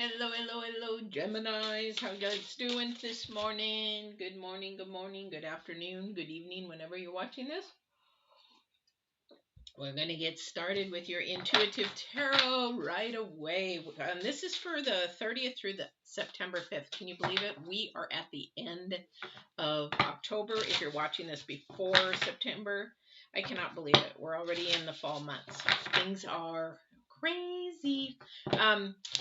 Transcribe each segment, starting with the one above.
Hello, hello, hello, Geminis. How you guys doing this morning? Good morning, good morning, good afternoon, good evening, whenever you're watching this. We're going to get started with your intuitive tarot right away. This is for the 30th through the September 5th. Can you believe it? We are at the end of October. If you're watching this before September, I cannot believe it. We're already in the fall months. Things are crazy.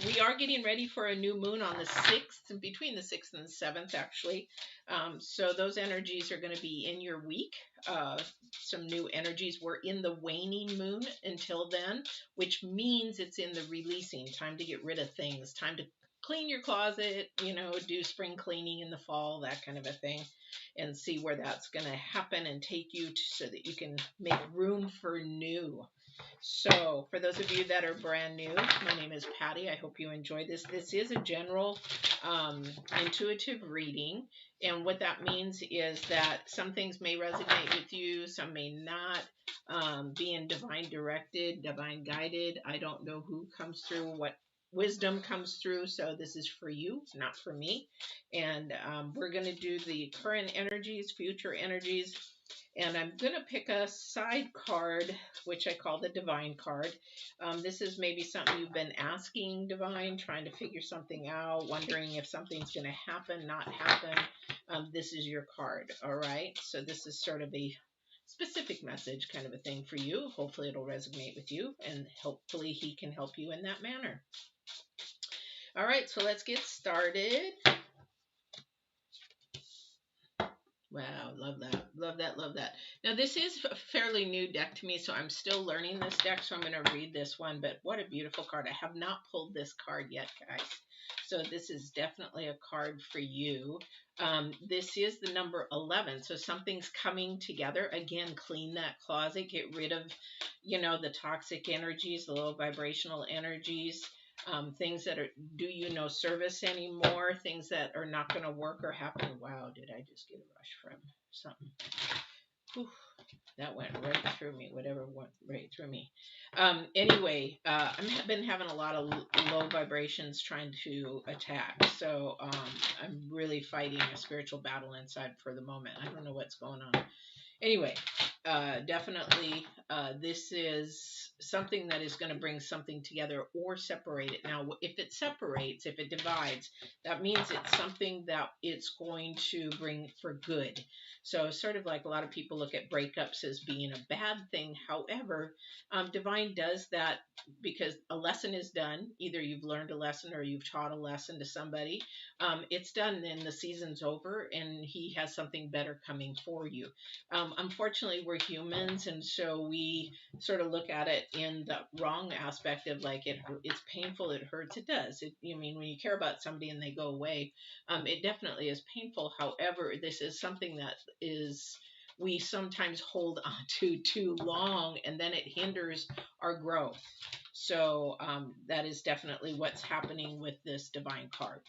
We are getting ready for a new moon on the 6th, between the 6th and the 7th, actually. So those energies are going to be in your week. Some new energies. We're in the waning moon until then, which means it's in the releasing time to get rid of things, time to clean your closet, do spring cleaning in the fall, that kind of a thing, and see where that's going to happen and take you so that you can make room for new. So for those of you that are brand new, my name is Patti. I hope you enjoy this. This is a general intuitive reading. And what that means is that some things may resonate with you, some may not. Being divine directed, divine guided. I don't know who comes through, what wisdom comes through. So this is for you, not for me. And we're going to do the current energies, future energies. And I'm going to pick a side card, which I call the divine card. This is maybe something you've been asking divine, trying to figure something out, wondering if something's going to happen, not happen. This is your card. All right. So this is sort of a specific message kind of a thing for you. Hopefully it'll resonate with you, and hopefully he can help you in that manner. All right. So let's get started. Wow, love that, love that, love that. Now, this is a fairly new deck to me, so I'm still learning this deck, so I'm going to read this one, but what a beautiful card. I have not pulled this card yet, guys, so this is definitely a card for you. This is the number 11, so something's coming together. Again, clean that closet, get rid of, the toxic energies, the low vibrational energies. Things that do you no service anymore, things that are not going to work or happen. Wow, did I just get a rush from something? Whew, that went right through me, whatever went right through me. Anyway, I've been having a lot of low vibrations trying to attack, so I'm really fighting a spiritual battle inside for the moment. I don't know what's going on. Anyway, definitely this is something that is going to bring something together or separate it. Now, if it separates, if it divides, that means it's something that it's going to bring for good. So sort of like a lot of people look at breakups as being a bad thing. However, divine does that because a lesson is done. Either you've learned a lesson or you've taught a lesson to somebody. It's done, and the season's over, and he has something better coming for you. Unfortunately, we're humans, and so we sort of look at it in the wrong aspect of like it's painful, it hurts, it does. When you care about somebody and they go away, it definitely is painful. However, this is something that we sometimes hold on to too long, and then it hinders our growth. So that is definitely what's happening with this divine card.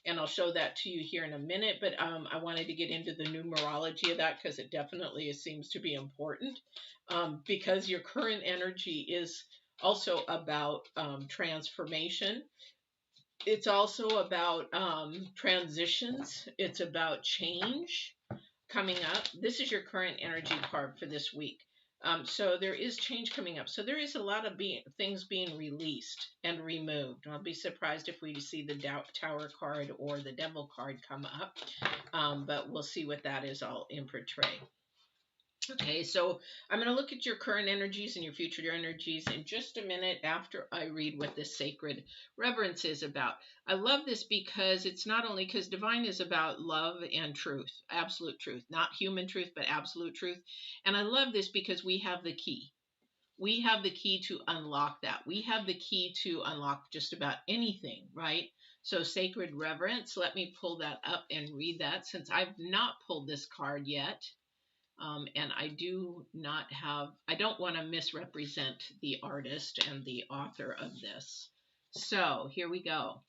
And I'll show that to you here in a minute, but I wanted to get into the numerology of that because it definitely seems to be important, because your current energy is also about transformation. It's also about transitions. It's about change coming up. This is your current energy card for this week. So there is change coming up. So there is a lot of things being released and removed. I'll be surprised if we see the Tower card or the Devil card come up, but we'll see what that is all in portray. Okay, so I'm going to look at your current energies and your future energies in just a minute after I read what this sacred reverence is about. I love this because it's not only because divine is about love and truth, absolute truth, not human truth, but absolute truth. And I love this because we have the key. We have the key to unlock that. We have the key to unlock just about anything, right? So sacred reverence, let me pull that up and read that since I've not pulled this card yet. And I don't want to misrepresent the artist and the author of this. So here we go.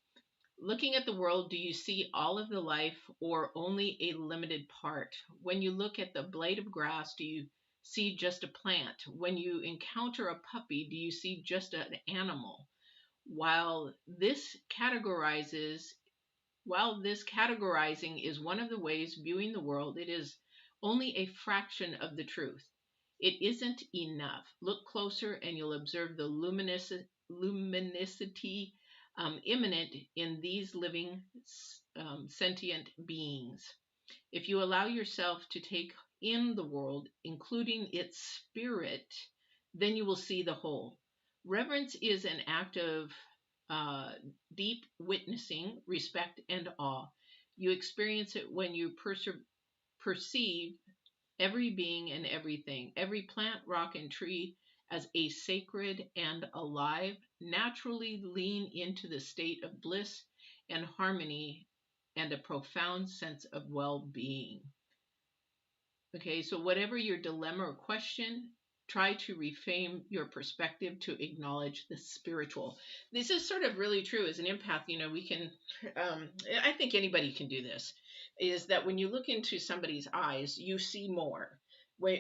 Looking at the world, do you see all of the life or only a limited part? When you look at the blade of grass, do you see just a plant? When you encounter a puppy, do you see just an animal? while this categorizes while this categorizing is one of the ways viewing the world, it is only a fraction of the truth. It isn't enough. Look closer and you'll observe the luminosity imminent in these living sentient beings. If you allow yourself to take in the world, including its spirit, then you will see the whole. Reverence is an act of uh, deep witnessing, respect, and awe. You experience it when you perceive every being and everything, every plant, rock, and tree as a sacred and alive, naturally lean into the state of bliss and harmony and a profound sense of well being. Okay, so whatever your dilemma or question, try to reframe your perspective to acknowledge the spiritual. This is sort of really true as an empath. We can, I think anybody can do this, is that when you look into somebody's eyes, you see more.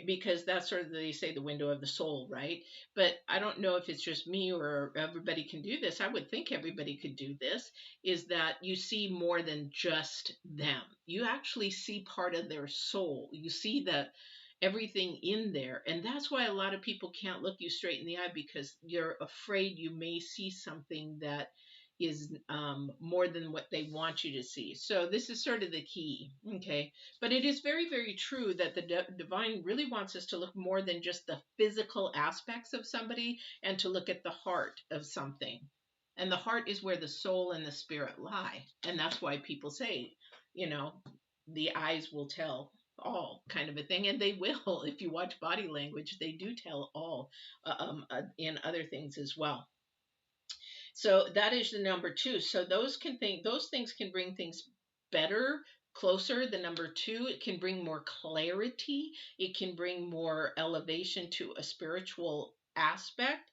Because that's sort of, they say, the window of the soul, right? But I don't know if it's just me or everybody can do this. I would think everybody could do this, is that you see more than just them. You actually see part of their soul. You see that everything in there. And that's why a lot of people can't look you straight in the eye, because you're afraid you may see something that is more than what they want you to see. So this is sort of the key. Okay. But it is very, very true that the divine really wants us to look more than just the physical aspects of somebody, and to look at the heart of something. And the heart is where the soul and the spirit lie. And that's why people say, you know, the eyes will tell all, kind of a thing. And they will. If you watch body language, they do tell all in other things as well. So that is the number two. So those things can bring things better, closer. The number two, it can bring more clarity. It can bring more elevation to a spiritual aspect,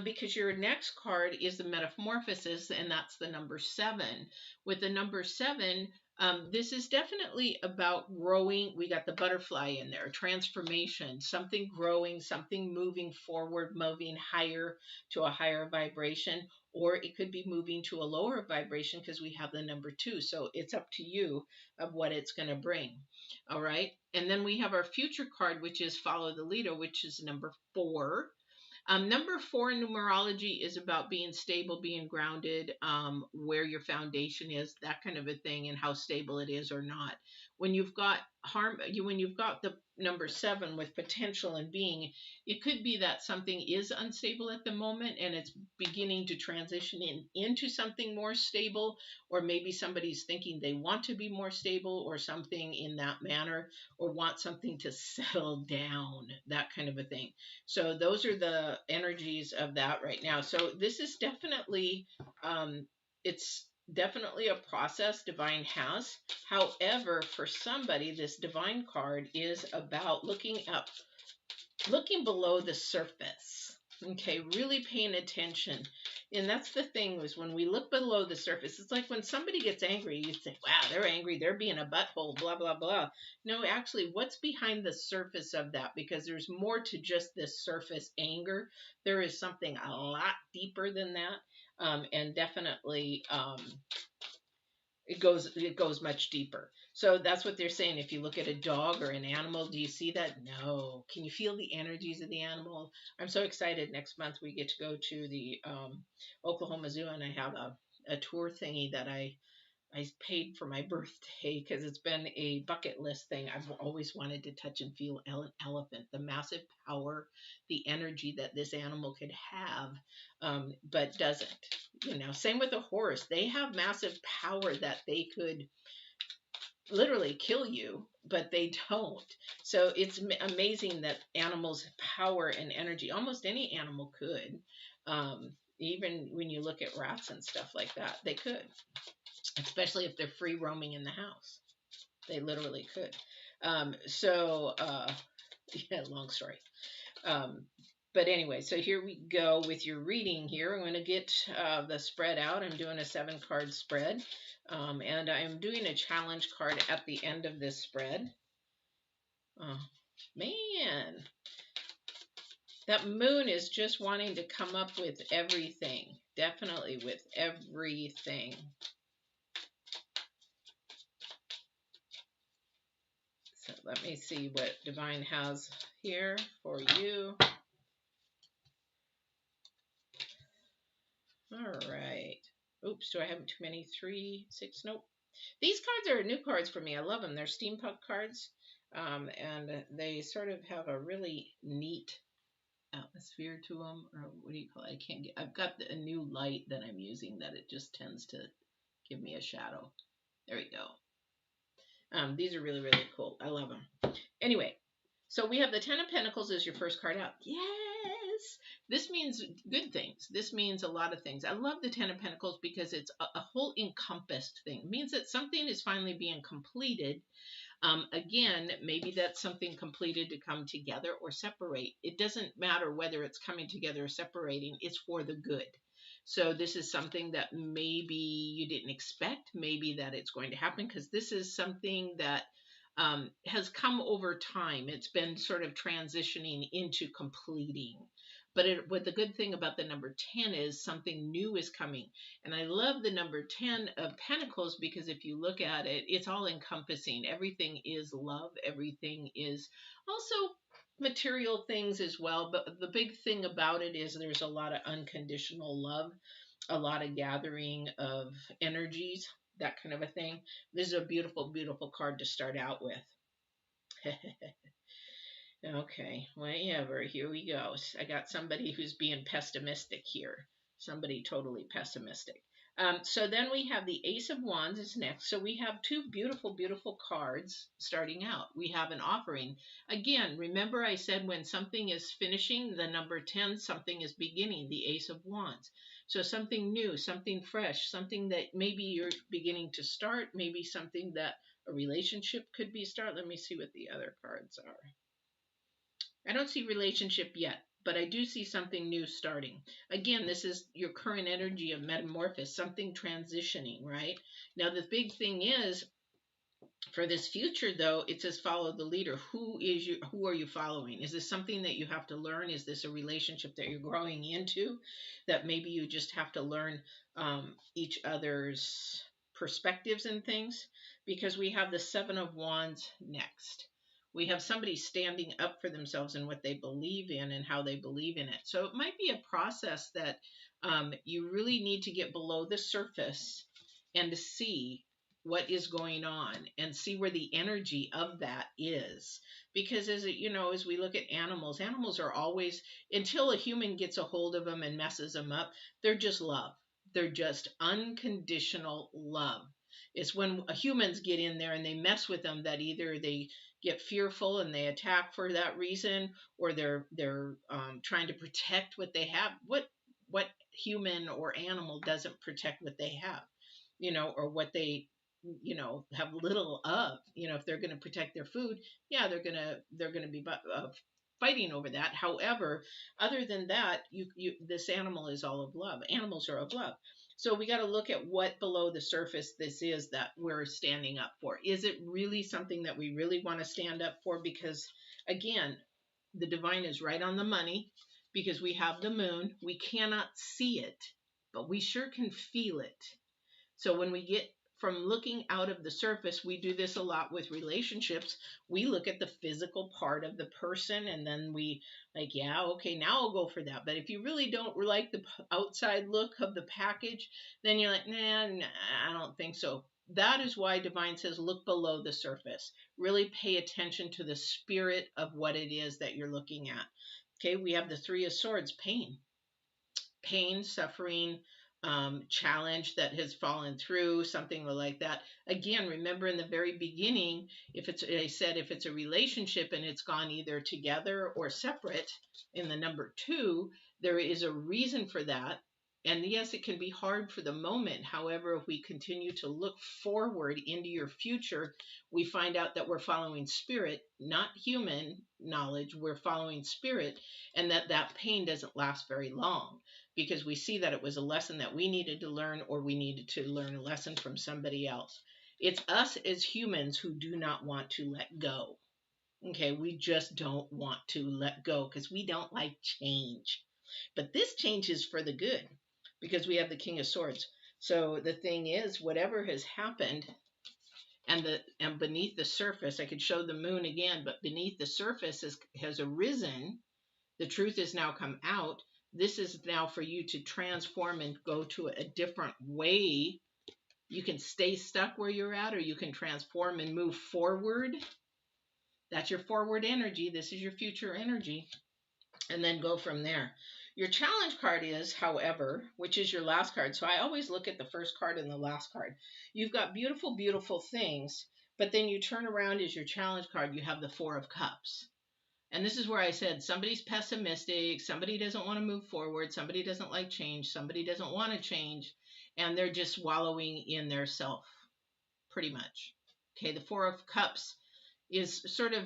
because your next card is the metamorphosis, and that's the number seven. With the number seven, this is definitely about growing. We got the butterfly in there, transformation, something growing, something moving forward, moving higher to a higher vibration, or it could be moving to a lower vibration, because we have the number two. So it's up to you of what it's going to bring. All right. And then we have our future card, which is follow the leader, which is number four. Number four in numerology is about being stable, being grounded, where your foundation is, that kind of a thing, and how stable it is or not. When you've got when you've got the number seven with potential and being, it could be that something is unstable at the moment and it's beginning to transition into something more stable, or maybe somebody's thinking they want to be more stable or something in that manner, or want something to settle down, that kind of a thing. So those are the energies of that right now. So this is definitely, it's definitely a process divine has. However, for somebody, this divine card is about looking up, looking below the surface. Okay, really paying attention. And that's the thing, is when we look below the surface, it's like when somebody gets angry, you think, wow, they're angry, they're being a butthole, blah, blah, blah. No, actually, what's behind the surface of that? Because there's more to just this surface anger. There is something a lot deeper than that. And definitely, it goes much deeper. So that's what they're saying. If you look at a dog or an animal, do you see that? No. Can you feel the energies of the animal? I'm so excited. Next month we get to go to the Oklahoma Zoo, and I have a tour thingy that I paid for my birthday, because it's been a bucket list thing. I've always wanted to touch and feel an elephant, the massive power, the energy that this animal could have, but doesn't. Same with a horse. They have massive power that they could literally kill you, but they don't. So it's amazing that animals' power and energy, almost any animal could. Even when you look at rats and stuff like that, they could, especially if they're free roaming in the house. They literally could. Yeah, long story. But anyway, so here we go with your reading here. I'm going to get the spread out. I'm doing a 7-card spread. And I'm doing a challenge card at the end of this spread. Oh, man. That moon is just wanting to come up with everything. Definitely with everything. So let me see what Divine has here for you. All right. Oops, do I have too many? 3, 6? Nope. These cards are new cards for me. I love them. They're steampunk cards. And they sort of have a really neat atmosphere to them, or what do you call it? I can't get. I've got a new light that I'm using that it just tends to give me a shadow. There we go. These are really, really cool. I love them. Anyway, so we have the Ten of Pentacles as your first card out. Yes! This means good things. This means a lot of things. I love the Ten of Pentacles because it's a whole encompassed thing. It means that something is finally being completed. Again, maybe that's something completed to come together or separate. It doesn't matter whether it's coming together or separating. It's for the good. So this is something that maybe you didn't expect, maybe that it's going to happen, because this is something that has come over time. It's been sort of transitioning into completing. But what the good thing about the number 10 is something new is coming. And I love the number 10 of Pentacles because if you look at it, it's all encompassing. Everything is love. Everything is also material things as well. But the big thing about it is there's a lot of unconditional love, a lot of gathering of energies, that kind of a thing. This is a beautiful, beautiful card to start out with. Okay, whatever. Here we go. I got somebody who's being pessimistic here. Somebody totally pessimistic. So then we have the Ace of Wands is next. So we have two beautiful, beautiful cards starting out. We have an offering. Again, remember I said when something is finishing, the number 10, something is beginning, the Ace of Wands. So something new, something fresh, something that maybe you're beginning to start, maybe something that a relationship could be start. Let me see what the other cards are. I don't see relationship yet, but I do see something new starting. Again, this is your current energy of metamorphosis, something transitioning, right? Now, the big thing is for this future, though, it says follow the leader. Who are you following? Is this something that you have to learn? Is this a relationship that you're growing into that maybe you just have to learn each other's perspectives and things? Because we have the Seven of Wands next. We have somebody standing up for themselves and what they believe in and how they believe in it. So it might be a process that you really need to get below the surface and to see what is going on and see where the energy of that is. Because as as we look at animals are always, until a human gets a hold of them and messes them up, they're just love. They're just unconditional love. It's when humans get in there and they mess with them that either they get fearful and they attack for that reason, or they're trying to protect what they have. What human or animal doesn't protect what they have, or what they have little of. If they're going to protect their food, yeah, they're going to be fighting over that. However, other than that, this animal is all of love. Animals are of love. So we got to look at what below the surface this is that we're standing up for. Is it really something that we really want to stand up for? Because again, the divine is right on the money, because we have the moon. We cannot see it, but we sure can feel it. So when we get from looking out of the surface, we do this a lot with relationships. We look at the physical part of the person and then we yeah, okay, now I'll go for that. But if you really don't like the outside look of the package, then you're like, nah, I don't think so. That is why Divine says look below the surface. Really pay attention to the spirit of what it is that you're looking at. Okay, we have the Three of Swords, pain, suffering, challenge that has fallen through, something like that. Again, remember in the very beginning, if it's a relationship and it's gone either together or separate, in the number 2, there is a reason for that. And yes, it can be hard for the moment. However, if we continue to look forward into your future, we find out that we're following spirit, not human knowledge. We're following spirit, and that pain doesn't last very long, because we see that it was a lesson that we needed to learn, or we needed to learn a lesson from somebody else. It's us as humans who do not want to let go. Okay, we just don't want to let go because we don't like change. But this change is for the good because we have the King of Swords. So the thing is, whatever has happened, and beneath the surface, I could show the moon again, but beneath the surface has arisen. The truth has now come out. This is now for you to transform and go to a different way. You can stay stuck where you're at, or you can transform and move forward. That's your forward energy. This is your future energy. And then go from there. Your challenge card is, however, which is your last card. So I always look at the first card and the last card. You've got beautiful, beautiful things, but then you turn around as your challenge card, you have the Four of Cups. And this is where I said somebody's pessimistic, somebody doesn't want to move forward, somebody doesn't like change, somebody doesn't want to change, and they're just wallowing in their self, pretty much. Okay, the Four of Cups is sort of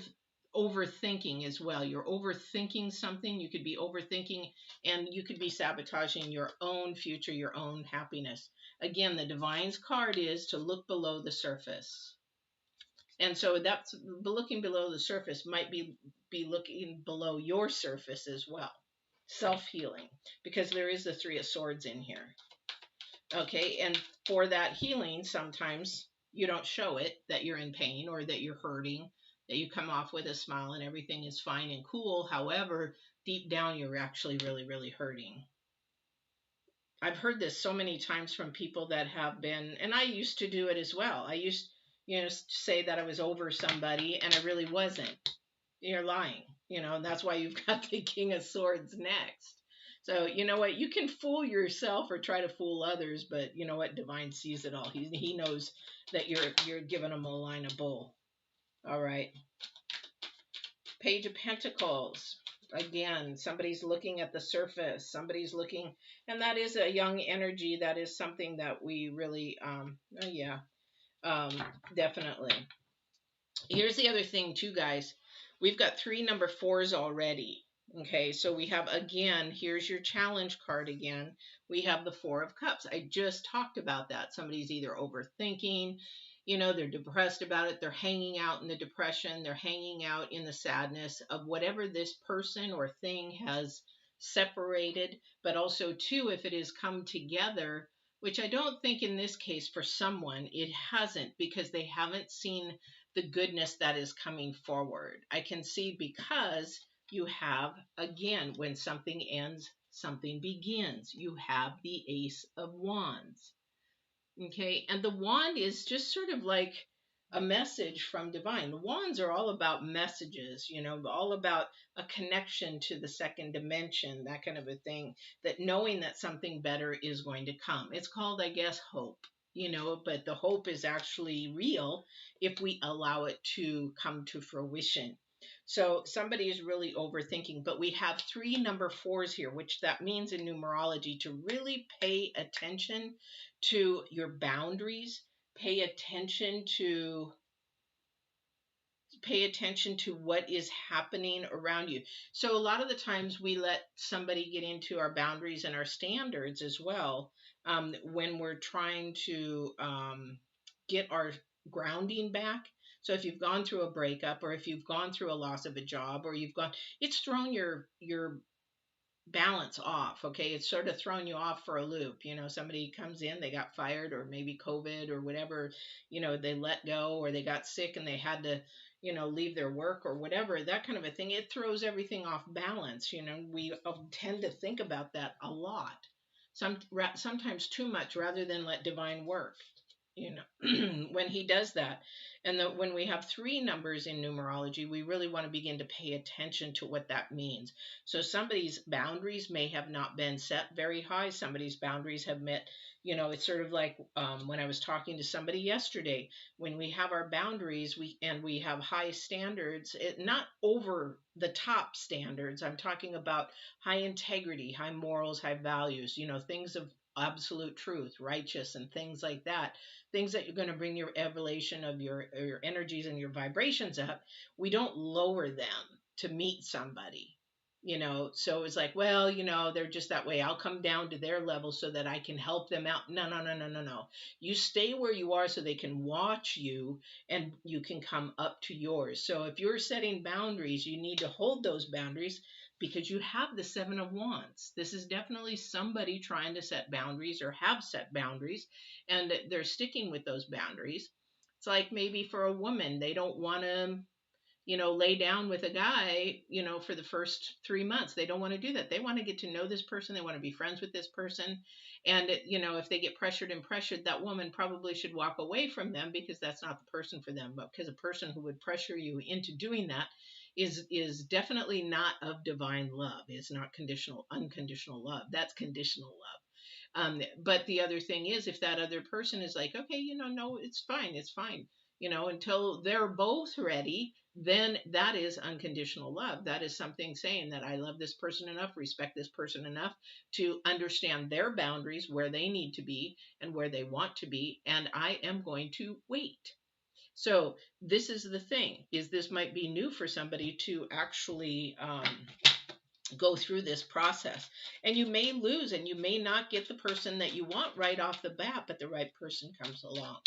overthinking as well. You're overthinking something. You could be overthinking, and you could be sabotaging your own future, your own happiness. Again, the Divine's card is to look below the surface. And so that's looking below the surface might be looking below your surface as well. Self-healing, because there is the Three of Swords in here. Okay, and for that healing, sometimes you don't show it that you're in pain or that you're hurting, that you come off with a smile and everything is fine and cool. However, deep down, you're actually really, really hurting. I've heard this so many times from people that have been, and I used to do it as well. I used, to say that I was over somebody and I really wasn't. You're lying, and that's why you've got the King of Swords next. So you know what? You can fool yourself or try to fool others, but you know what? Divine sees it all. He knows that you're giving him a line of bull. All right. Page of Pentacles. Again, somebody's looking at the surface. Somebody's looking, and that is a young energy. That is something that we really, definitely. Here's the other thing too, guys. We've got 3 number 4s already. Okay, so we have, again, here's your challenge card again. We have the Four of Cups. I just talked about that. Somebody's either overthinking, they're depressed about it. They're hanging out in the depression. They're hanging out in the sadness of whatever this person or thing has separated. But also, too, if it has come together, which I don't think in this case for someone, it hasn't, because they haven't seen the goodness that is coming forward. I can see because you have, again, when something ends, something begins. You have the Ace of Wands. Okay, and the wand is just sort of like a message from divine. The wands are all about messages, all about a connection to the second dimension, that kind of a thing, that knowing that something better is going to come. It's called, I guess, hope, but the hope is actually real if we allow it to come to fruition. So somebody is really overthinking, but we have 3 number 4s here, which that means in numerology to really pay attention to your boundaries, pay attention to what is happening around you. So a lot of the times we let somebody get into our boundaries and our standards as well, when we're trying to get our grounding back. So if you've gone through a breakup, or if you've gone through a loss of a job, or it's thrown your balance off. Okay, it's sort of thrown you off for a loop. Somebody comes in, they got fired, or maybe COVID or whatever, they let go, or they got sick and they had to leave their work or whatever, that kind of a thing. It throws everything off balance. We tend to think about that a lot, sometimes too much, rather than let divine work, when he does that. And when we have 3 numbers in numerology, we really want to begin to pay attention to what that means. So somebody's boundaries may have not been set very high. Somebody's boundaries have met, it's sort of like when I was talking to somebody yesterday. When we have our boundaries, we have high standards, not over the top standards. I'm talking about high integrity, high morals, high values, things of absolute truth, righteous, and things like that. Things that you're going to bring your elevation of your energies and your vibrations up. We don't lower them to meet somebody. So it's like, well, they're just that way. I'll come down to their level so that I can help them out. No, no, no, no, no, no. You stay where you are so they can watch you and you can come up to yours. So if you're setting boundaries, you need to hold those boundaries because you have the Seven of Wands. This is definitely somebody trying to set boundaries or have set boundaries, and they're sticking with those boundaries. It's like maybe for a woman, they don't want to lay down with a guy, for the first 3 months. They don't want to do that. They want to get to know this person. They want to be friends with this person. And, if they get pressured and pressured, that woman probably should walk away from them because that's not the person for them. But because a person who would pressure you into doing that is definitely not of divine love. It's not unconditional love. That's conditional love. But the other thing is, if that other person is like, okay, no, it's fine, until they're both ready, then that is unconditional love. That is something saying that I love this person enough, respect this person enough to understand their boundaries, where they need to be and where they want to be, and I am going to wait. So this is the thing: is this might be new for somebody to actually go through this process, and you may lose and you may not get the person that you want right off the bat, but the right person comes along.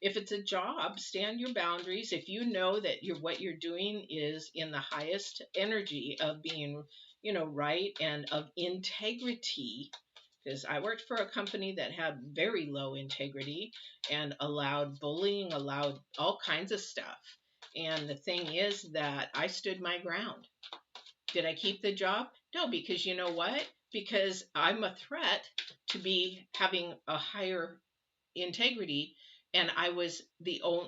If it's a job, stand your boundaries. If you know that what you're doing is in the highest energy of being right, and of integrity, because I worked for a company that had very low integrity and allowed bullying, allowed all kinds of stuff. And the thing is that I stood my ground. Did I keep the job? No, because you know what? Because I'm a threat to be having a higher integrity, and I was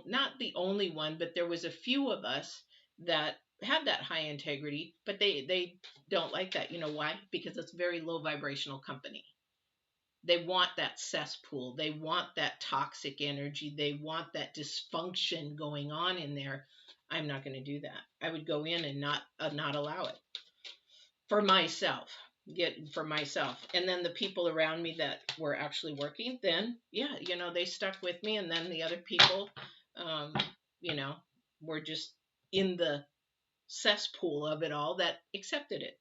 not the only one, but there was a few of us that had that high integrity, but they don't like that. You know why? Because it's a very low vibrational company. They want that cesspool. They want that toxic energy. They want that dysfunction going on in there. I'm not going to do that. I would go in and not allow it for myself. And then the people around me that were actually working, then yeah, they stuck with me, and then the other people, um, you know were just in the cesspool of it all that accepted it.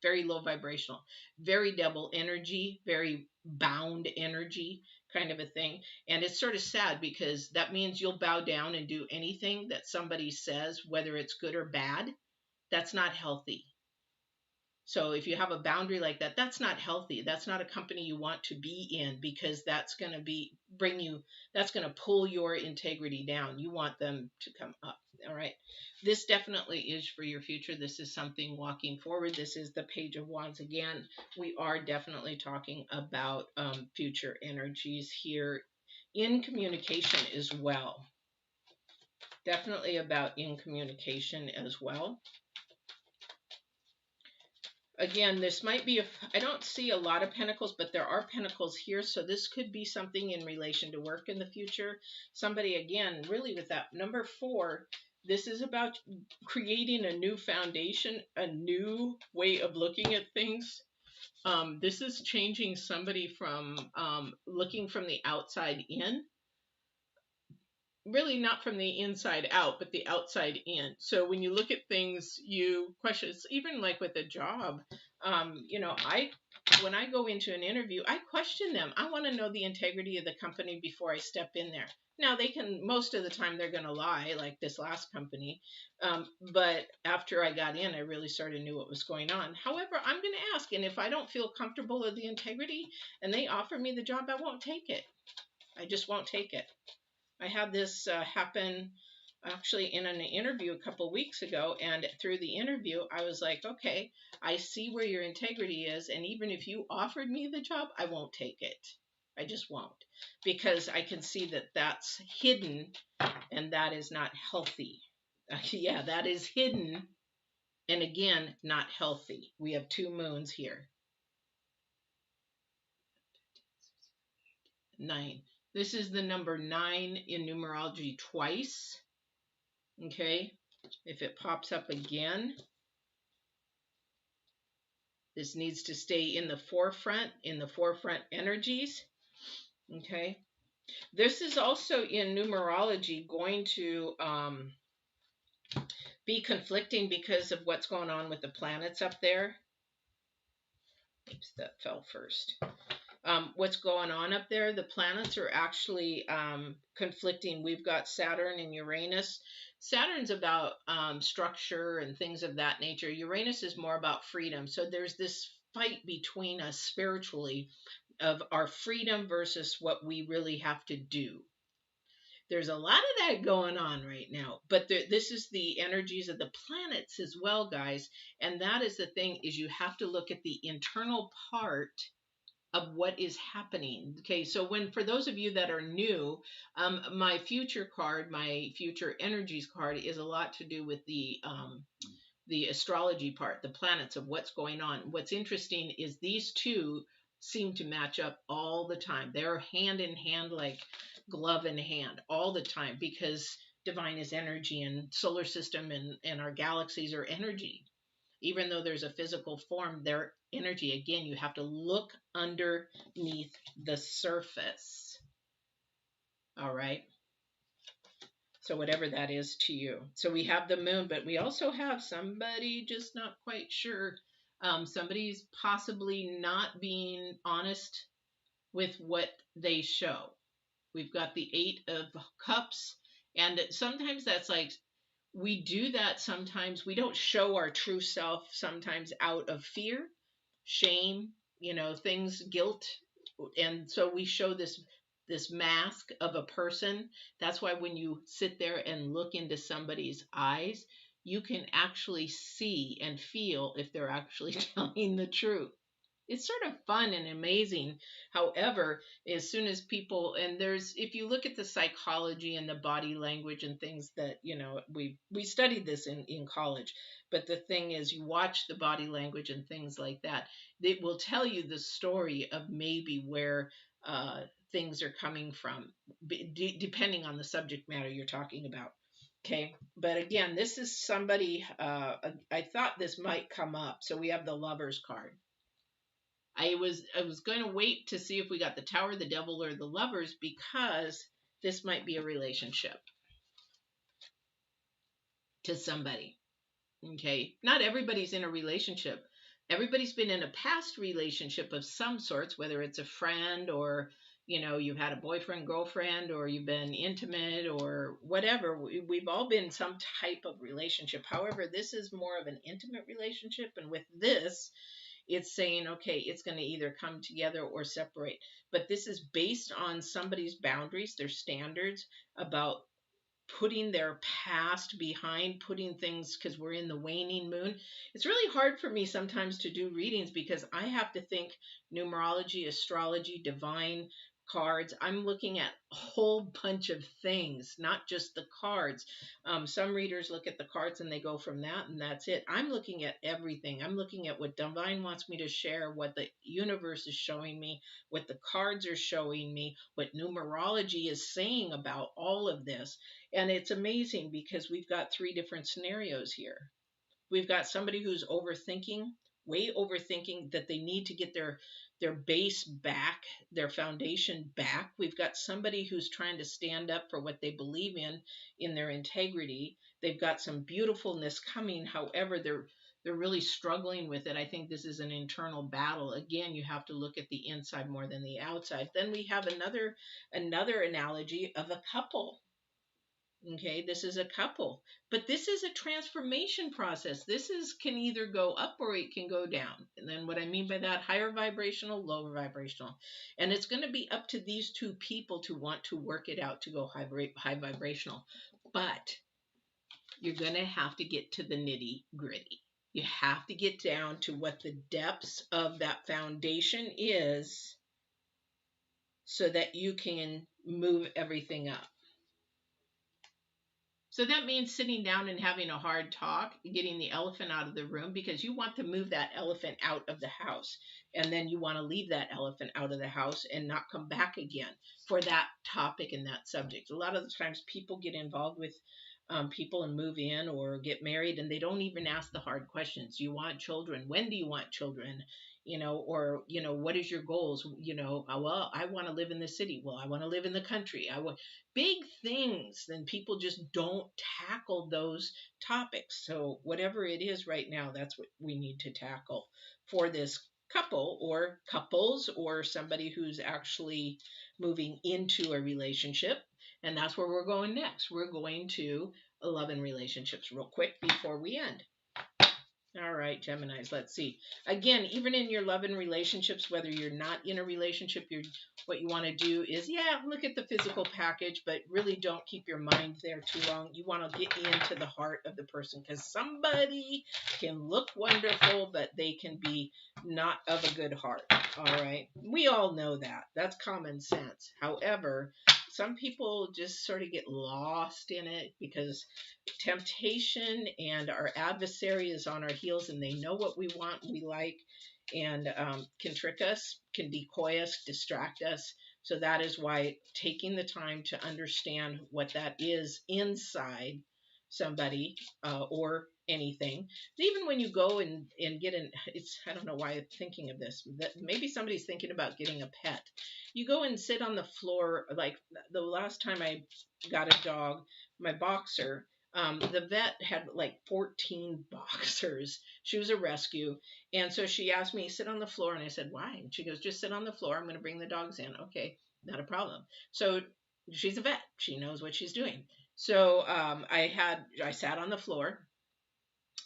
Very low vibrational, very double energy, very bound energy kind of a thing. And it's sort of sad because that means you'll bow down and do anything that somebody says, whether it's good or bad. That's not healthy. So if you have a boundary like that, that's not healthy. That's not a company you want to be in, because that's going to that's going to pull your integrity down. You want them to come up. All right. This definitely is for your future. This is something walking forward. This is the Page of Wands again. We are definitely talking about future energies here in communication as well. Definitely about in communication as well. Again, this might be, I don't see a lot of pentacles, but there are pentacles here. So this could be something in relation to work in the future. Somebody, again, really with that number 4, this is about creating a new foundation, a new way of looking at things. This is changing somebody from looking from the outside in. Really not from the inside out, but the outside in. So when you look at things, you question. It's even like with a job. When I go into an interview, I question them. I want to know the integrity of the company before I step in there. Now most of the time they're going to lie, like this last company. But after I got in, I really sort of knew what was going on. However, I'm going to ask, and if I don't feel comfortable with the integrity and they offer me the job, I won't take it. I just won't take it. I had this happen actually in an interview a couple weeks ago, and through the interview, I was like, okay, I see where your integrity is, and even if you offered me the job, I won't take it. I just won't, because I can see that that's hidden, and that is not healthy. Yeah, that is hidden, and again, not healthy. We have 2 moons here. 9. This is the number 9 in numerology twice. Okay, if it pops up again, this needs to stay in the forefront energies. Okay, this is also in numerology going to be conflicting because of what's going on with the planets up there. Oops, that fell first. What's going on up there? The planets are actually conflicting. We've got Saturn and Uranus. Saturn's about structure and things of that nature. Uranus is more about freedom. So there's this fight between us spiritually of our freedom versus what we really have to do. There's a lot of that going on right now, but this is the energies of the planets as well, guys. And that is the thing, is you have to look at the internal part of what is happening. Okay, so for those of you that are new, my future card, my future energies card, is a lot to do with the astrology part, the planets of what's going on. What's interesting is these two seem to match up all the time. They're hand in hand, like glove in hand, all the time, because divine is energy, and solar system and our galaxies are energy. Even though there's a physical form, they're energy. Again, you have to look underneath the surface. All right. So whatever that is to you. So we have the moon, but we also have somebody just not quite sure. Somebody's possibly not being honest with what they show. We've got the 8 of Cups, and sometimes that's like, we do that sometimes. We don't show our true self sometimes out of fear, shame, things, guilt. And so we show this mask of a person. That's why when you sit there and look into somebody's eyes, you can actually see and feel if they're actually telling the truth. It's sort of fun and amazing. However, as soon as people, and if you look at the psychology and the body language and things that, we studied this in college, but the thing is, you watch the body language and things like that, it will tell you the story of maybe where things are coming from, depending on the subject matter you're talking about. Okay, but again, this is somebody, I thought this might come up. So we have the Lovers card. I was going to wait to see if we got the Tower, the Devil, or the Lovers, because this might be a relationship to somebody. Okay, not everybody's in a relationship. Everybody's been in a past relationship of some sorts, whether it's a friend or you've had a boyfriend, girlfriend, or you've been intimate or whatever. We've all been in some type of relationship. However, this is more of an intimate relationship, and with this, it's saying, okay, it's going to either come together or separate. But this is based on somebody's boundaries, their standards about putting their past behind, putting things, because we're in the waning moon. It's really hard for me sometimes to do readings because I have to think numerology, astrology, divine cards. I'm looking at a whole bunch of things, not just the cards. Some readers look at the cards and they go from that and that's it. I'm looking at everything. I'm looking at what divine wants me to share, what the universe is showing me, what the cards are showing me, what numerology is saying about all of this. And it's amazing because we've got 3 different scenarios here. We've got somebody who's overthinking, way overthinking, that they need to get their base back, their foundation back. We've got somebody who's trying to stand up for what they believe in their integrity. They've got some beautifulness coming. However, they're really struggling with it. I think this is an internal battle. Again, you have to look at the inside more than the outside. Then we have another analogy of a couple. Okay, this is a couple, but this is a transformation process. Can either go up or it can go down. And then what I mean by that, higher vibrational, lower vibrational. And it's going to be up to these 2 people to want to work it out to go high vibrational. But you're going to have to get to the nitty gritty. You have to get down to what the depths of that foundation is so that you can move everything up. So that means sitting down and having a hard talk, getting the elephant out of the room, because you want to move that elephant out of the house. And then you want to leave that elephant out of the house and not come back again for that topic and that subject. A lot of the times people get involved with people and move in or get married and they don't even ask the hard questions. Do you want children? When do you want children? or, what is your goals? Well, I want to live in the city. Well, I want to live in the country. I want big things. Then people just don't tackle those topics. So whatever it is right now, that's what we need to tackle for this couple or couples or somebody who's actually moving into a relationship. And that's where we're going next. We're going to love and relationships real quick before we end. All right, Geminis, let's see. Again, even in your love and relationships, whether you're not in a relationship, what you want to do is, look at the physical package, but really don't keep your mind there too long. You want to get into the heart of the person, because somebody can look wonderful, but they can be not of a good heart. All right. We all know that. That's common sense. However, some people just sort of get lost in it because temptation and our adversary is on our heels, and they know what we want, we like, and can trick us, can decoy us, distract us. So that is why taking the time to understand what that is inside somebody or anything. Even when you go and get in, I don't know why I'm thinking of this, that maybe somebody's thinking about getting a pet. You go and sit on the floor. Like the last time I got a dog, my boxer, the vet had like 14 boxers. She was a rescue. And so she asked me, sit on the floor. And I said, why? And she goes, just sit on the floor. I'm going to bring the dogs in. Okay, not a problem. So she's a vet. She knows what she's doing. So I sat on the floor.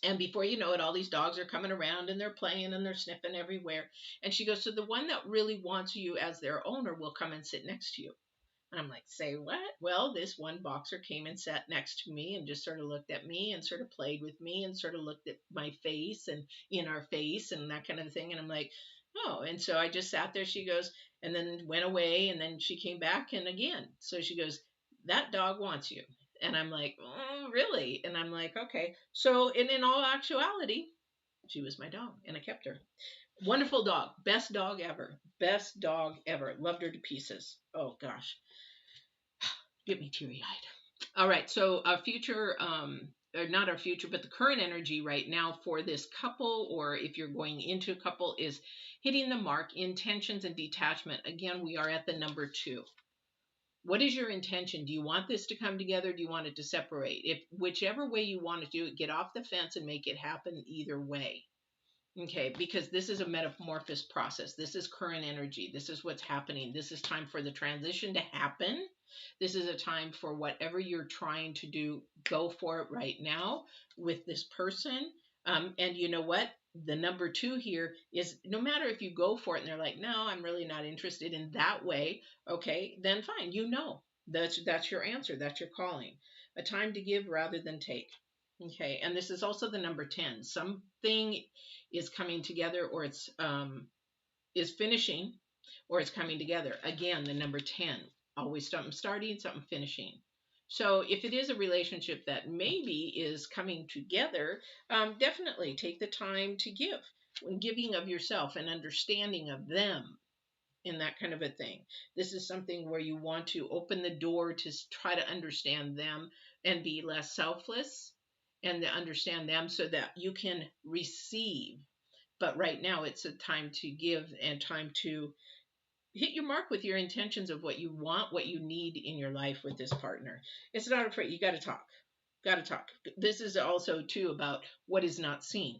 And before you know it, all these dogs are coming around and they're playing and they're sniffing everywhere. And she goes, so the one that really wants you as their owner will come and sit next to you. And I'm like, say what? Well, this one boxer came and sat next to me and just sort of looked at me and sort of played with me and sort of looked at my face and in our face and that kind of thing. And I'm like, oh. And so I just sat there. She goes, and then went away. And then she came back and again. So she goes, that dog wants you. And I'm like, oh, really? And I'm like, okay. So, and in all actuality, she was my dog and I kept her. Wonderful dog. Best dog ever. Best dog ever. Loved her to pieces. Oh, gosh. Get me teary-eyed. All right. So our future, or not our future, but the current energy right now for this couple, or if you're going into a couple, is hitting the mark, intentions and detachment. Again, we are at the number 2. What is your intention? Do you want this to come together? Do you want it to separate? If whichever way you want to do it, get off the fence and make it happen either way. Okay, because this is a metamorphosis process. This is current energy. This is what's happening. This is time for the transition to happen. This is a time for whatever you're trying to do, go for it right now with this person. And you know what? The number 2 here is no matter if you go for it and they're like, no, I'm really not interested in that way. Okay, then fine. That's your answer. That's your calling. A time to give rather than take. Okay, and this is also the number 10. Something is coming together, or it's is finishing, or it's coming together. Again, the number 10. Always something starting, something finishing. So if it is a relationship that maybe is coming together, definitely take the time to give. When giving of yourself and understanding of them and that kind of a thing. This is something where you want to open the door to try to understand them and be less selfless and to understand them so that you can receive. But right now it's a time to give and time to hit your mark with your intentions of what you want, what you need in your life with this partner. It's not afraid. You got to talk. Got to talk. This is also too about what is not seen.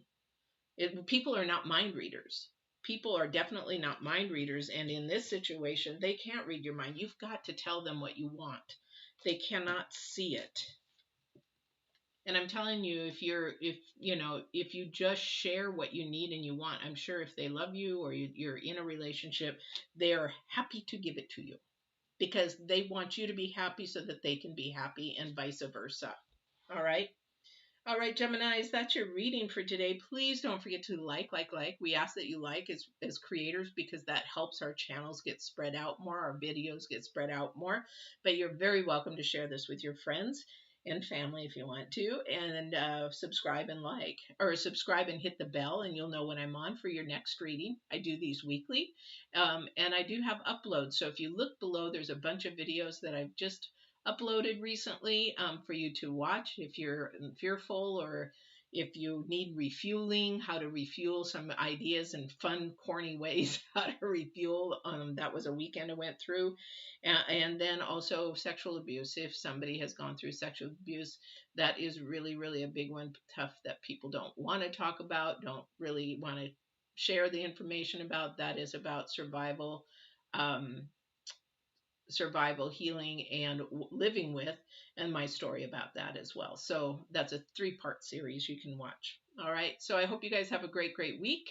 People are not mind readers. People are definitely not mind readers, and in this situation, they can't read your mind. You've got to tell them what you want. They cannot see it. And I'm telling you, if you just share what you need and you want, I'm sure if they love you or you're in a relationship, they are happy to give it to you because they want you to be happy so that they can be happy and vice versa. All right. All right, Geminis, that's your reading for today. Please don't forget to like. We ask that you like as creators because that helps our channels get spread out more, our videos get spread out more. But you're very welcome to share this with your friends and family if you want to, and subscribe and subscribe and hit the bell, and you'll know when I'm on for your next reading. I do these weekly, and I do have uploads. So if you look below, there's a bunch of videos that I've just uploaded recently for you to watch if you're fearful or If you need refueling, how to refuel, some ideas and fun, corny ways how to refuel. That was a weekend I went through. And then also sexual abuse. If somebody has gone through sexual abuse, that is really, really a big one, tough, that people don't want to talk about, don't really want to share the information about. That is about survival. Um, Survival, healing, and living with, and my story about that as well. So that's a 3-part series you can watch. All right. So I hope you guys have a great, great week.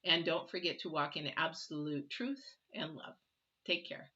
And don't forget to walk in absolute truth and love. Take care.